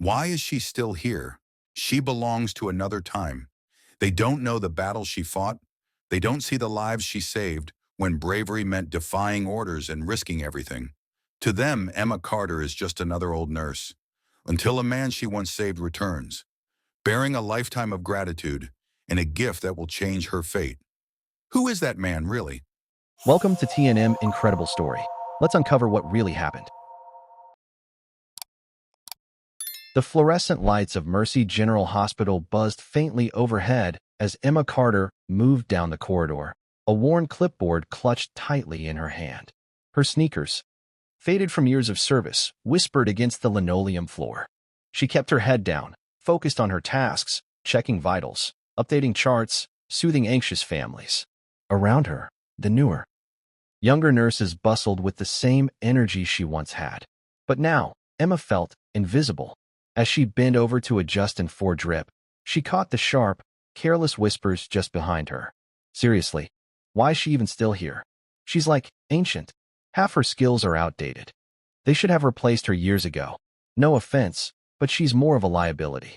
Why is she still here? She belongs to another time. They don't know the battle she fought. They don't see the lives she saved when bravery meant defying orders and risking everything. To them, Emma Carter is just another old nurse, until a man she once saved returns, bearing a lifetime of gratitude and a gift that will change her fate. Who is that man, really? Welcome to TNM Incredible Story. Let's uncover what really happened. The fluorescent lights of Mercy General Hospital buzzed faintly overhead as Emma Carter moved down the corridor, a worn clipboard clutched tightly in her hand. Her sneakers, faded from years of service, whispered against the linoleum floor. She kept her head down, focused on her tasks, checking vitals, updating charts, soothing anxious families. Around her, the newer, younger nurses bustled with the same energy she once had. But now, Emma felt invisible. As she bent over to adjust and for drip, she caught the sharp, careless whispers just behind her. Seriously, why is she even still here? She's like ancient. Half her skills are outdated. They should have replaced her years ago. No offense, but she's more of a liability.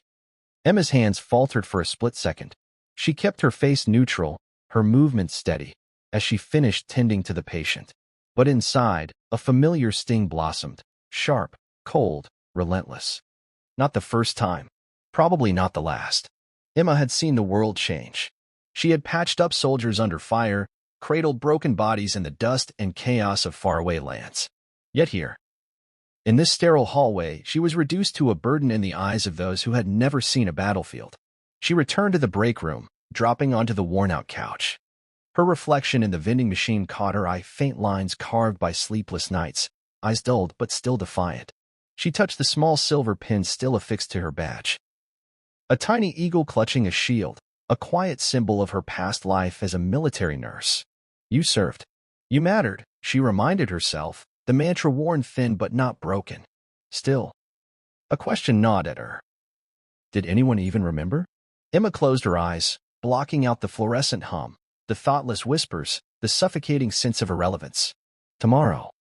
Emma's hands faltered for a split second. She kept her face neutral, her movements steady, as she finished tending to the patient. But inside, a familiar sting blossomed, sharp, cold, relentless. Not the first time. Probably not the last. Emma had seen the world change. She had patched up soldiers under fire, cradled broken bodies in the dust and chaos of faraway lands. Yet here, in this sterile hallway, she was reduced to a burden in the eyes of those who had never seen a battlefield. She returned to the break room, dropping onto the worn-out couch. Her reflection in the vending machine caught her eye, faint lines carved by sleepless nights, eyes dulled but still defiant. She touched the small silver pin still affixed to her badge. A tiny eagle clutching a shield, a quiet symbol of her past life as a military nurse. You served. You mattered, she reminded herself, the mantra worn thin but not broken. Still, a question gnawed at her. Did anyone even remember? Emma closed her eyes, blocking out the fluorescent hum, the thoughtless whispers, the suffocating sense of irrelevance. Tomorrow,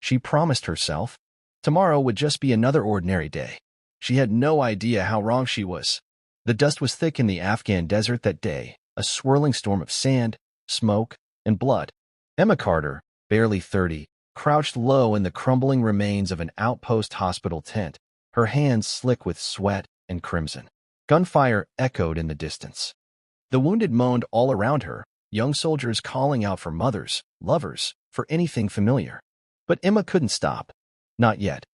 she promised herself, tomorrow would just be another ordinary day. She had no idea how wrong she was. The dust was thick in the Afghan desert that day, a swirling storm of sand, smoke, and blood. Emma Carter, barely 30, crouched low in the crumbling remains of an outpost hospital tent, her hands slick with sweat and crimson. Gunfire echoed in the distance. The wounded moaned all around her, young soldiers calling out for mothers, lovers, for anything familiar. But Emma couldn't stop. Not yet.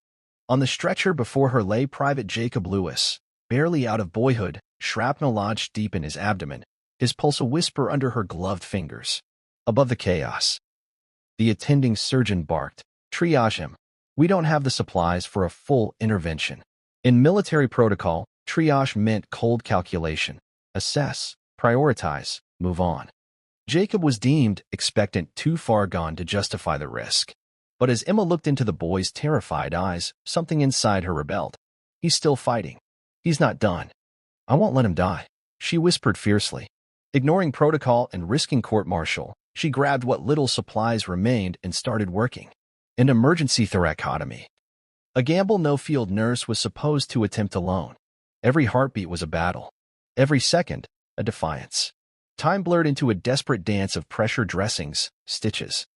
On the stretcher before her lay Private Jacob Lewis, barely out of boyhood, shrapnel lodged deep in his abdomen, his pulse a whisper under her gloved fingers. Above the chaos, the attending surgeon barked, "Triage him. We don't have the supplies for a full intervention." In military protocol, triage meant cold calculation. Assess, prioritize, move on. Jacob was deemed expectant, too far gone to justify the risk. But as Emma looked into the boy's terrified eyes, something inside her rebelled. He's still fighting. He's not done. I won't let him die, she whispered fiercely. Ignoring protocol and risking court-martial, she grabbed what little supplies remained and started working. An emergency thoracotomy. A gamble no field nurse was supposed to attempt alone. Every heartbeat was a battle. Every second, a defiance. Time blurred into a desperate dance of pressure dressings, stitches,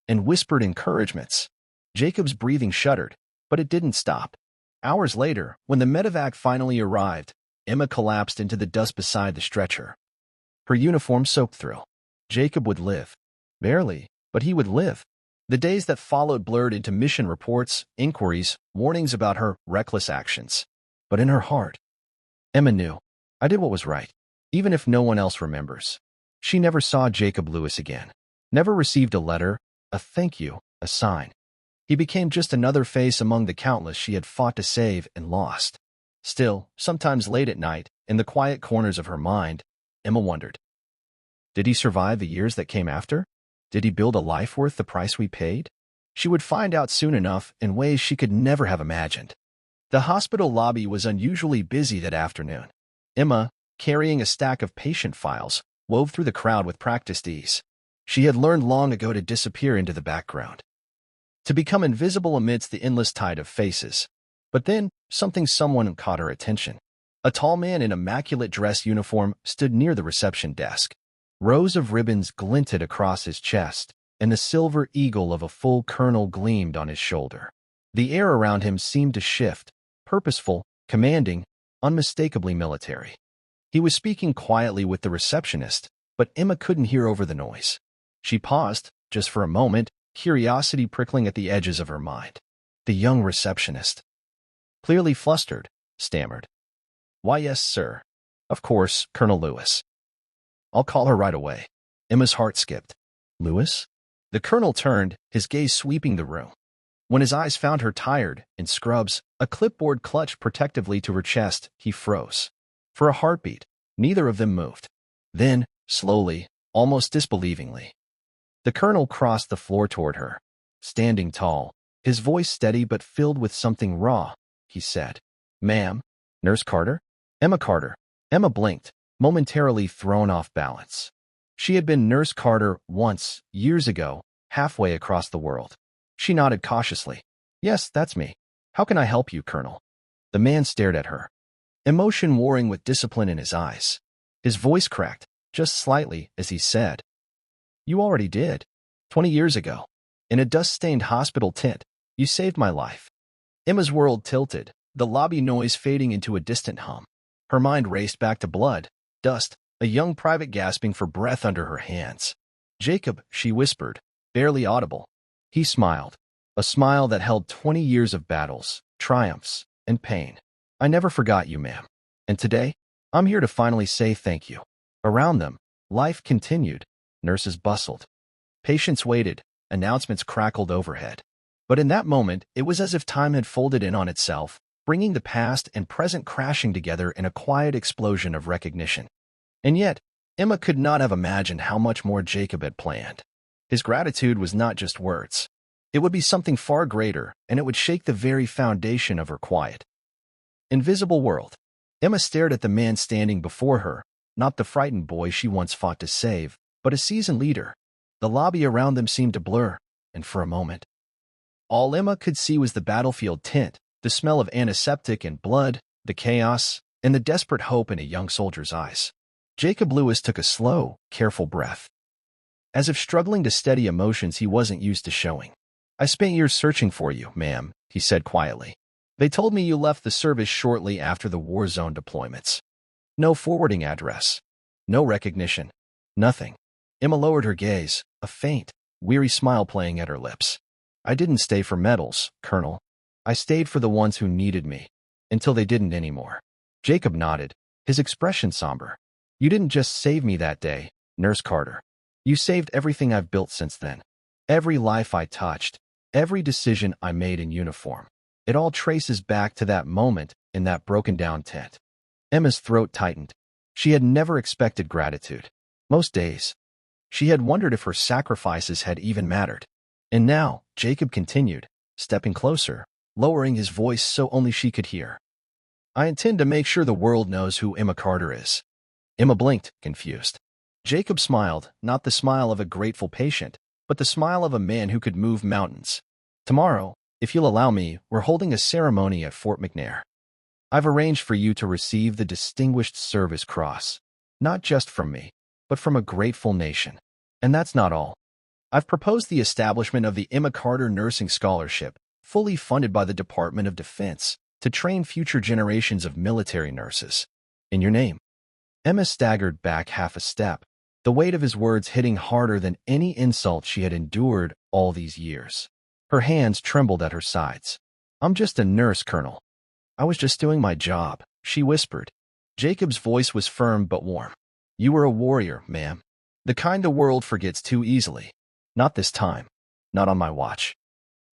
and whispered encouragements. Jacob's breathing shuddered, but it didn't stop. Hours later, when the medevac finally arrived, Emma collapsed into the dust beside the stretcher. Her uniform soaked through. Jacob would live. Barely, but he would live. The days that followed blurred into mission reports, inquiries, warnings about her reckless actions. But in her heart, Emma knew, I did what was right, even if no one else remembers. She never saw Jacob Lewis again. Never received a letter, a thank you, a sign. He became just another face among the countless she had fought to save and lost. Still, sometimes late at night, in the quiet corners of her mind, Emma wondered, did he survive the years that came after? Did he build a life worth the price we paid? She would find out soon enough in ways she could never have imagined. The hospital lobby was unusually busy that afternoon. Emma, carrying a stack of patient files, wove through the crowd with practiced ease. She had learned long ago to disappear into the background, to become invisible amidst the endless tide of faces. But then, someone caught her attention. A tall man in immaculate dress uniform stood near the reception desk. Rows of ribbons glinted across his chest, and the silver eagle of a full colonel gleamed on his shoulder. The air around him seemed to shift, purposeful, commanding, unmistakably military. He was speaking quietly with the receptionist, but Emma couldn't hear over the noise. She paused, just for a moment, curiosity prickling at the edges of her mind. The young receptionist, clearly flustered, stammered. "Why, yes, sir. Of course, Colonel Lewis. I'll call her right away." Emma's heart skipped. "Lewis?" The colonel turned, his gaze sweeping the room. When his eyes found her tired, in scrubs, a clipboard clutched protectively to her chest, he froze. For a heartbeat, neither of them moved. Then, slowly, almost disbelievingly, the colonel crossed the floor toward her. Standing tall, his voice steady but filled with something raw, he said, "Ma'am, Nurse Carter?" "Emma Carter." Emma blinked, momentarily thrown off balance. She had been Nurse Carter once, years ago, halfway across the world. She nodded cautiously. "Yes, that's me. How can I help you, Colonel?" The man stared at her, emotion warring with discipline in his eyes. His voice cracked, just slightly, as he said, "You already did. 20 years ago. In a dust-stained hospital tent, you saved my life." Emma's world tilted, the lobby noise fading into a distant hum. Her mind raced back to blood, dust, a young private gasping for breath under her hands. "Jacob," she whispered, barely audible. He smiled, a smile that held 20 years of battles, triumphs, and pain. "I never forgot you, ma'am. And today, I'm here to finally say thank you." Around them, life continued. Nurses bustled. Patients waited. Announcements crackled overhead. But in that moment, it was as if time had folded in on itself, bringing the past and present crashing together in a quiet explosion of recognition. And yet, Emma could not have imagined how much more Jacob had planned. His gratitude was not just words. It would be something far greater, and it would shake the very foundation of her quiet, invisible world. Emma stared at the man standing before her, not the frightened boy she once fought to save, but a seasoned leader. The lobby around them seemed to blur, and for a moment, all Emma could see was the battlefield tint, the smell of antiseptic and blood, the chaos, and the desperate hope in a young soldier's eyes. Jacob Lewis took a slow, careful breath, as if struggling to steady emotions he wasn't used to showing. "I spent years searching for you, ma'am," he said quietly. "They told me you left the service shortly after the war zone deployments. No forwarding address. No recognition. Nothing." Emma lowered her gaze, a faint, weary smile playing at her lips. "I didn't stay for medals, Colonel. I stayed for the ones who needed me, until they didn't anymore." Jacob nodded, his expression somber. "You didn't just save me that day, Nurse Carter. You saved everything I've built since then. Every life I touched, every decision I made in uniform. It all traces back to that moment in that broken-down tent." Emma's throat tightened. She had never expected gratitude. Most days, she had wondered if her sacrifices had even mattered. And now, Jacob continued, stepping closer, lowering his voice so only she could hear. "I intend to make sure the world knows who Emma Carter is." Emma blinked, confused. Jacob smiled, not the smile of a grateful patient, but the smile of a man who could move mountains. "Tomorrow, if you'll allow me, we're holding a ceremony at Fort McNair. I've arranged for you to receive the Distinguished Service Cross, not just from me, but from a grateful nation. And that's not all. I've proposed the establishment of the Emma Carter Nursing Scholarship, fully funded by the Department of Defense, to train future generations of military nurses. In your name." Emma staggered back half a step, the weight of his words hitting harder than any insult she had endured all these years. Her hands trembled at her sides. "I'm just a nurse, Colonel. I was just doing my job," she whispered. Jacob's voice was firm but warm. "You were a warrior, ma'am. The kind the world forgets too easily. Not this time. Not on my watch."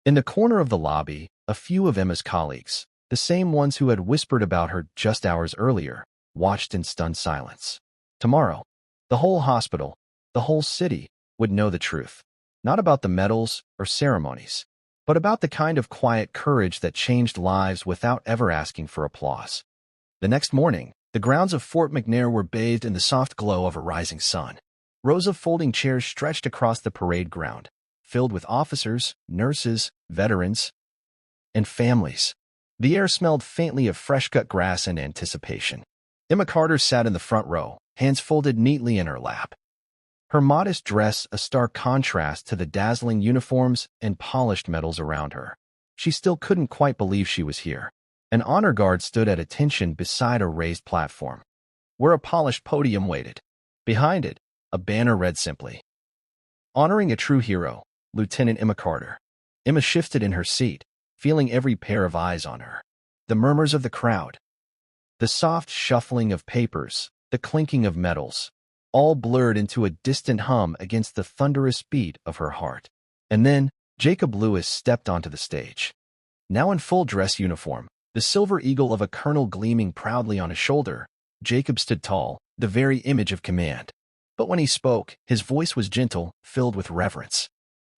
In the corner of the lobby, a few of Emma's colleagues, the same ones who had whispered about her just hours earlier, watched in stunned silence. Tomorrow, the whole hospital, the whole city, would know the truth. Not about the medals or ceremonies, but about the kind of quiet courage that changed lives without ever asking for applause. The next morning, the grounds of Fort McNair were bathed in the soft glow of a rising sun. Rows of folding chairs stretched across the parade ground, filled with officers, nurses, veterans, and families. The air smelled faintly of fresh-cut grass and anticipation. Emma Carter sat in the front row, hands folded neatly in her lap. Her modest dress a stark contrast to the dazzling uniforms and polished medals around her. She still couldn't quite believe she was here. An honor guard stood at attention beside a raised platform, where a polished podium waited. Behind it, a banner read simply, "Honoring a true hero, Lieutenant Emma Carter." Emma shifted in her seat, feeling every pair of eyes on her. The murmurs of the crowd, the soft shuffling of papers, the clinking of medals, all blurred into a distant hum against the thunderous beat of her heart. And then, Jacob Lewis stepped onto the stage. Now in full dress uniform, the silver eagle of a colonel gleaming proudly on his shoulder, Jacob stood tall, the very image of command. But when he spoke, his voice was gentle, filled with reverence.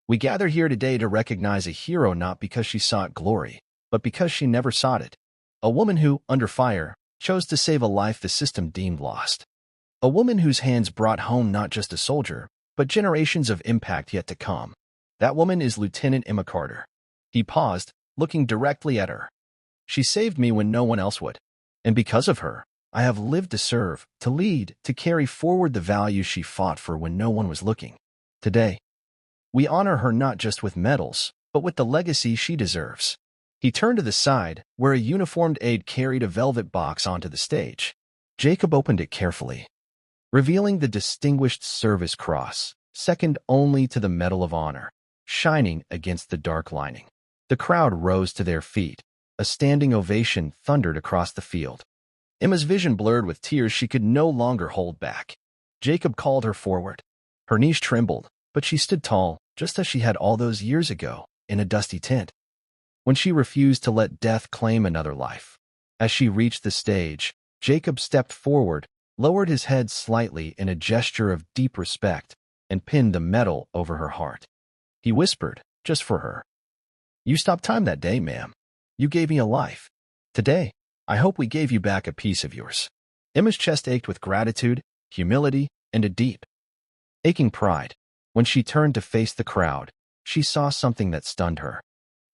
"We gather here today to recognize a hero not because she sought glory, but because she never sought it. A woman who, under fire, chose to save a life the system deemed lost. A woman whose hands brought home not just a soldier, but generations of impact yet to come. That woman is Lieutenant Emma Carter." He paused, looking directly at her. "She saved me when no one else would. And because of her, I have lived to serve, to lead, to carry forward the values she fought for when no one was looking. Today, we honor her not just with medals, but with the legacy she deserves." He turned to the side, where a uniformed aide carried a velvet box onto the stage. Jacob opened it carefully, revealing the Distinguished Service Cross, second only to the Medal of Honor, shining against the dark lining. The crowd rose to their feet. A standing ovation thundered across the field. Emma's vision blurred with tears she could no longer hold back. Jacob called her forward. Her knees trembled, but she stood tall, just as she had all those years ago, in a dusty tent, when she refused to let death claim another life. As she reached the stage, Jacob stepped forward, lowered his head slightly in a gesture of deep respect, and pinned the medal over her heart. He whispered, just for her, "You stopped time that day, ma'am. You gave me a life. Today, I hope we gave you back a piece of yours." Emma's chest ached with gratitude, humility, and a deep, aching pride. When she turned to face the crowd, she saw something that stunned her.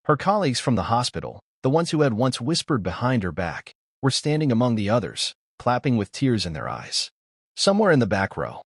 Her colleagues from the hospital, the ones who had once whispered behind her back, were standing among the others, clapping with tears in their eyes. Somewhere in the back row,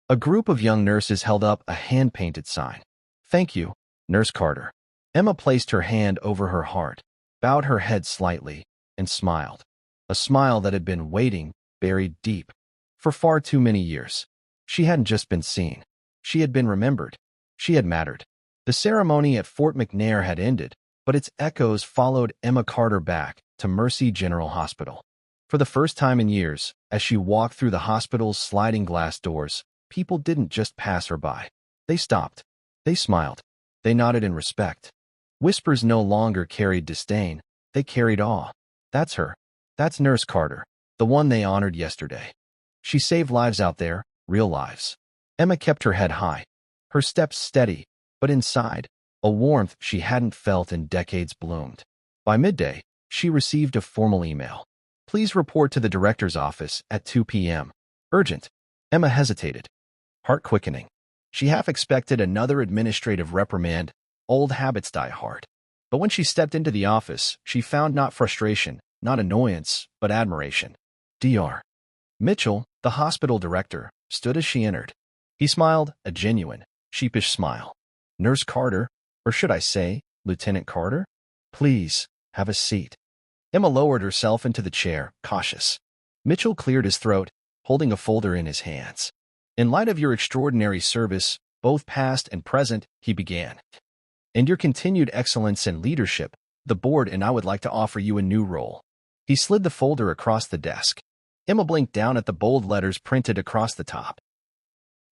a group of young nurses held up a hand-painted sign. "Thank you, Nurse Carter." Emma placed her hand over her heart, bowed her head slightly, and smiled. A smile that had been waiting, buried deep, for far too many years. She hadn't just been seen. She had been remembered. She had mattered. The ceremony at Fort McNair had ended, but its echoes followed Emma Carter back to Mercy General Hospital. For the first time in years, as she walked through the hospital's sliding glass doors, people didn't just pass her by. They stopped. They smiled. They nodded in respect. Whispers no longer carried disdain. They carried awe. "That's her. That's Nurse Carter, the one they honored yesterday. She saved lives out there, real lives." Emma kept her head high, her steps steady, but inside, a warmth she hadn't felt in decades bloomed. By midday, she received a formal email. "Please report to the director's office at 2 p.m. Urgent." Emma hesitated, heart quickening. She half expected another administrative reprimand. Old habits die hard. But when she stepped into the office, she found not frustration, not annoyance, but admiration. Dr. Mitchell, the hospital director, stood as she entered. He smiled, a genuine, sheepish smile. "Nurse Carter, or should I say, Lieutenant Carter? Please, have a seat." Emma lowered herself into the chair, cautious. Mitchell cleared his throat, holding a folder in his hands. "In light of your extraordinary service, both past and present," he began, "and your continued excellence and leadership, the board and I would like to offer you a new role." He slid the folder across the desk. Emma blinked down at the bold letters printed across the top.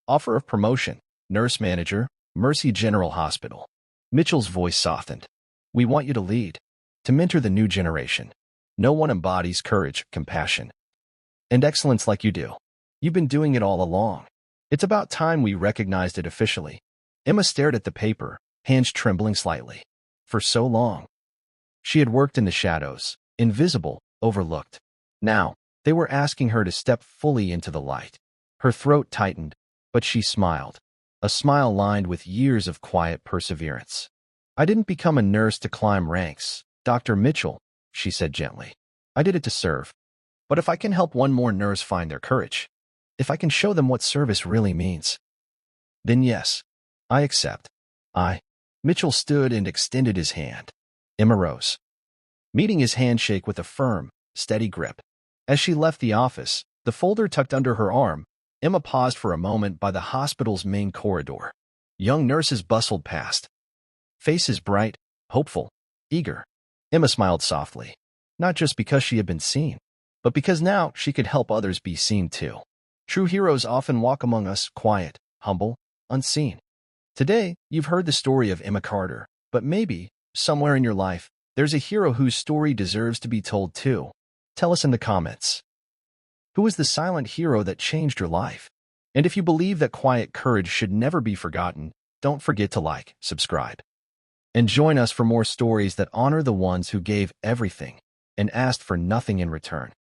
"Offer of promotion, Nurse Manager, Mercy General Hospital." Mitchell's voice softened. "We want you to lead, to mentor the new generation. No one embodies courage, compassion, and excellence like you do. You've been doing it all along. It's about time we recognized it officially." Emma stared at the paper, hands trembling slightly. For so long, she had worked in the shadows, invisible, overlooked. Now, they were asking her to step fully into the light. Her throat tightened, but she smiled, a smile lined with years of quiet perseverance. "I didn't become a nurse to climb ranks, Dr. Mitchell. she said gently. I did it to serve. But if I can help one more nurse find their courage, if I can show them what service really means, then yes, I accept. Mitchell stood and extended his hand. Emma rose, meeting his handshake with a firm, steady grip. As she left the office, the folder tucked under her arm, Emma paused for a moment by the hospital's main corridor. Young nurses bustled past, faces bright, hopeful, eager. Emma smiled softly, not just because she had been seen, but because now she could help others be seen too. True heroes often walk among us, quiet, humble, unseen. Today, you've heard the story of Emma Carter, but maybe, somewhere in your life, there's a hero whose story deserves to be told too. Tell us in the comments. Who is the silent hero that changed your life? And if you believe that quiet courage should never be forgotten, don't forget to like, subscribe, and join us for more stories that honor the ones who gave everything and asked for nothing in return.